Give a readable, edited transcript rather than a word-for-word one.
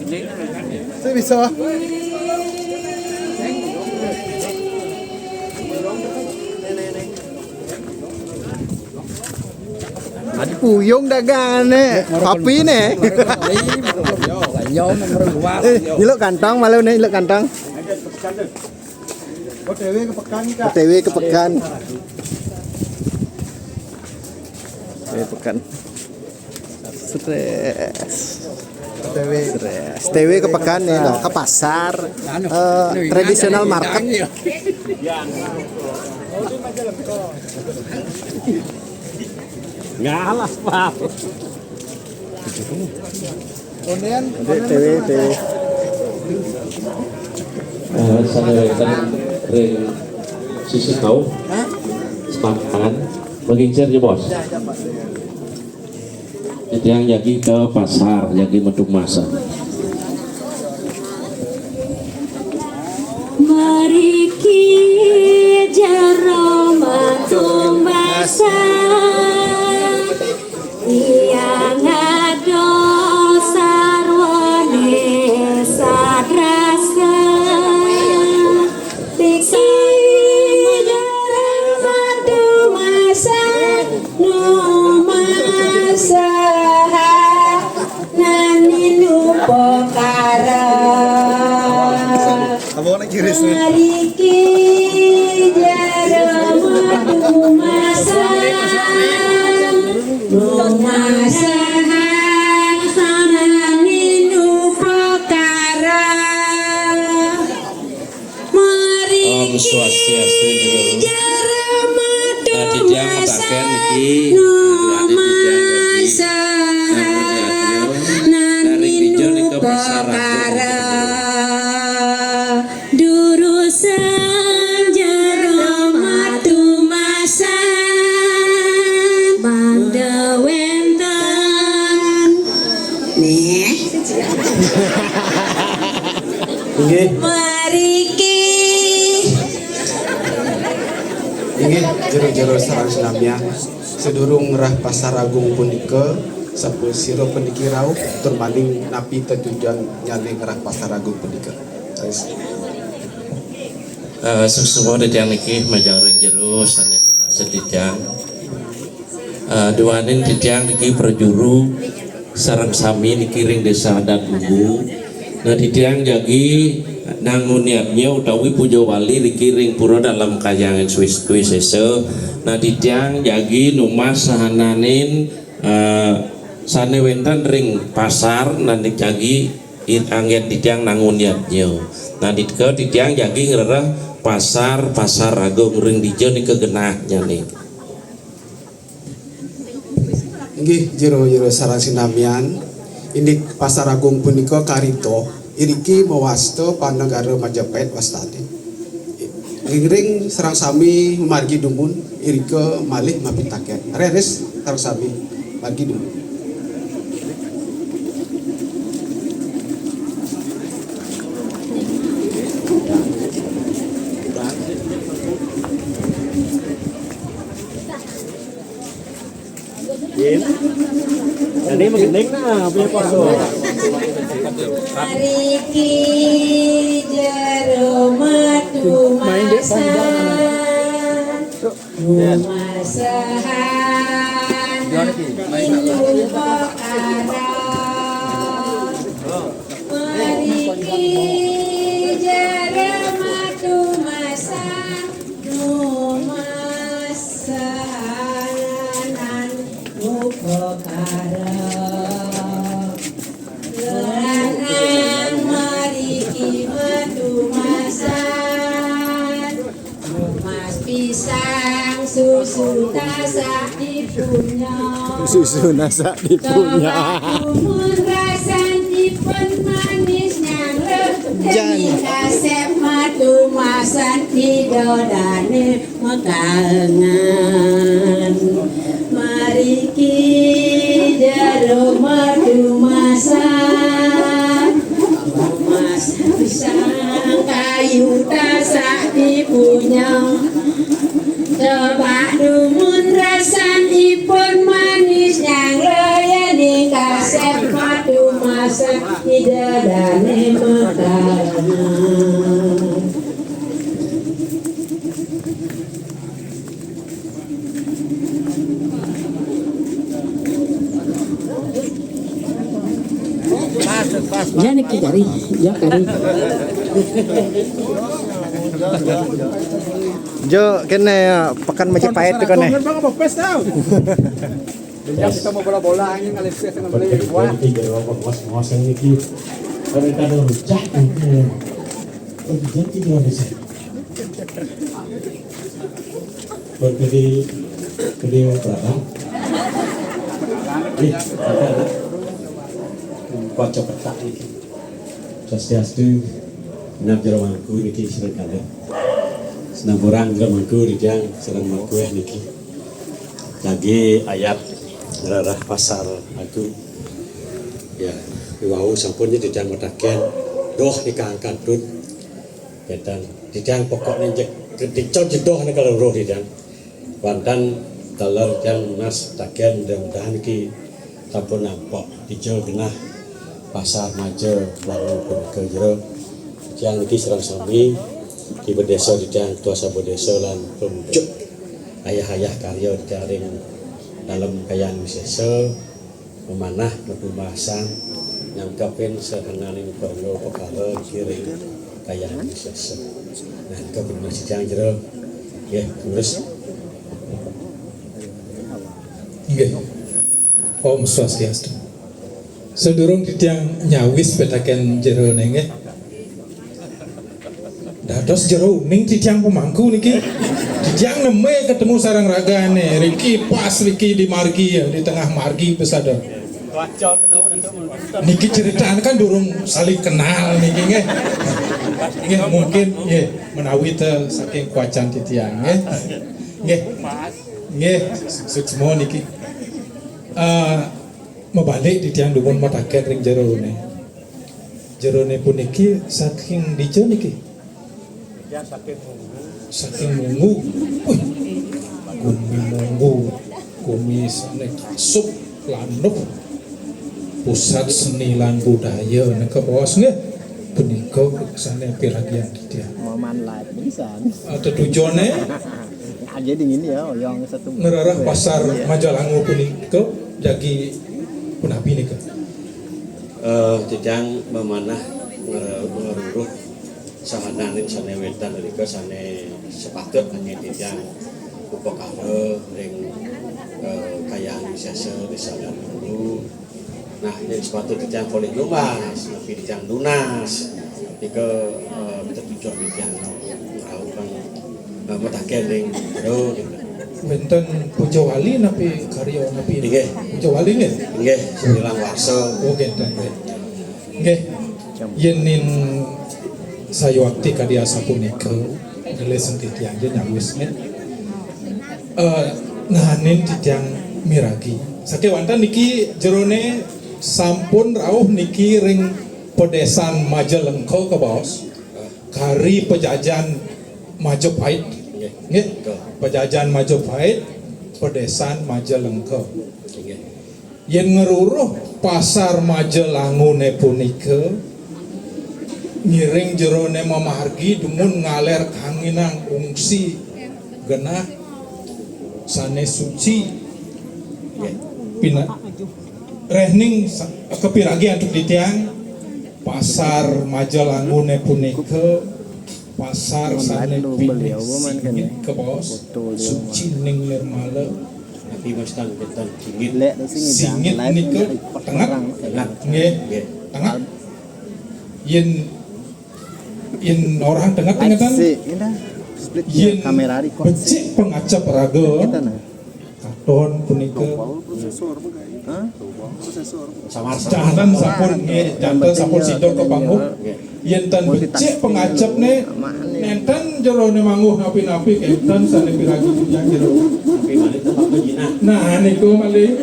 Saya bisa. Ada puyung dagangan kopi nih. Nyeluk kantong malu nih, nyeluk kantong. OTW ke Pekan Kak. OTW ke Pekan. OTW Pekan. Stres. OTW ke Pekan nih loh, ke pasar tradisional market. Ngalas Pak. Onean TW. Sana ring sisi kau. Makan, mengincar ya bos. Jadi yang jadi ke pasar, jadi meduk masak. Mariki jaro matung masak, yang ado sarwane sadrasa. Tiksi jaro matung masak, no masak, nani nupokara. Mariki jaro madu masak, masakan sanani nupokara. Mariki jaro madu masak, masakan nani nupokara. Durusan jaro matu masan banda wenten nih mariki ingin jero-jero sarang senamnya sedurung ngerah pasar agung punika sapu siro pendiki rauh termaling napi tetujuan nyali ngerah pasar agung punika. Semua dedang niki majang renjero sanes sedidang. Duanin dedang niki perjuru sarang sami niki ring desa adat bubu. Nah dedang jagi nanguniatnya utawi pujo wali niki ring pura dalam kayangan Swiss sese. Nah dedang jagi numas sahananin sane wenten ring pasar nanti jagi angin dedang nanguniatnya. Nah dedang jagi ngerah pasar agung ring dijo nih kegenahnya nih. Nggih jero-jero sarang sinamian ini pasar agung punika karito iriki mawasto panegara Majapahit wastani. Ring sarang sami margi dumun irika malih mapitaken. Reres sarang sami margi dumun. Jadi mengendeng nah punya poso. mariki jaro matu masan masahan inu pokara mariki jaro matu masan masahan pokara. Pisang susu nasa dipunya, susu nasa dipunya. Kumun rasan dipun manisnya demi kasep matu masan didodane mekalengan. Mariki jaro madu masan, mas pisang kayu tasak dipunya. Coba dumun rasan ipun manis yang layani kasep madu masak dadane mekarana. Ya nih cari, ya kari. Jo kene pekan Majapahit tuh kene. Kita mau bola-bola ini kali dengan beli buah. Tiga orang ngoseng niki. Mereka ada rujak itu. Jadi dia bisa. Berdiri berapa? Ada. Kocok petak niki. Swastiastu. Nap jero mangku niki sering kali. Senang orang jero mangku dijang sering mangku niki. Lagi ayat ngerarah pasar aku ya wau sampun dijang mataken doh nikahkan tun dan dijang pokoknya dicol jedoh nek kalau roh dijang wantan talar jang nas taken dan mudahan iki sampun nampak dijol genah pasar majer lalu ke jero jang iki serang sami di desa dijang tua sabo desa lan pemujuk ayah-ayah karya jaring dalam kayaan wisesa memanah berbahasan nyangkapin sekenalin perlu perkara kiri kayaan wisesa nah kapin masih jangan jero ya terus nggih Om Swastiastu sedurung titiang nyawis petaken jero nggih dados jero ning titiang pemangku niki titiang neme ketemu sarang ragane Riki pas Riki di margi ya di tengah margi pesada niki ceritaan kan durung saling kenal niki nggih nggih mungkin nggih menawi teh saking kuacan titiang nggih nggih suksmo niki mebalik titiang dumun mataken ring jerone puniki saking dijo niki saking munggu, kumi sane kasup lanuk pusat seni lan budaya neka bos nggih punika sane piragian dia. Momen live bisa. Atau tujuannya Aja dingin ya, yang satu. ngerarah pasar Majalangu punika jagi punapi nika. Dijang memanah ngeruruh sahananin sane wetan rika sane sepatut hanya dijang upakara ring kayaan wisesa desa dan dulu. Nah, yang sepatut dijang polih lumas, tapi dijang lunas. Nika tertujuan dijang ngaupan mataken ring jero gitu. Wenten Pujo Wali napi karya napi Nggih. Pujo Wali nggih. Nggih, sembilan warsa. Oh genten nggih. Yenin sayawakti kadia sapunika ngelesen titiang je nyawis nggih. Ngahanin titiang miragi. Sake wantan niki jerone sampun rawuh niki ring pedesan Majalengka ke bos. Kari pejajan Majapahit. Nggih. Pejajan Majapahit pedesan Majalengka. Yen ngeruruh pasar Majalangu ne punika ngiring jerone mamargi dumun ngaler kanginang ungsi genah sane suci pina rehning kepiragi untuk ditiang pasar Majalangu ne punika pasar sane pilih singit ke bos suci ning nirmala Tapi mas kan beton singit. singit nika tengah nggih tengah yen orang tengah-tengahan yen becik pengacap raga katon punika jantan sampun nggih jantan sampun sidok ke panggung yen tan becik pengacapne nenten jerone manguh napi-napi kenten sane piragi yang jero Tapi balik tempat begina. nah niku malih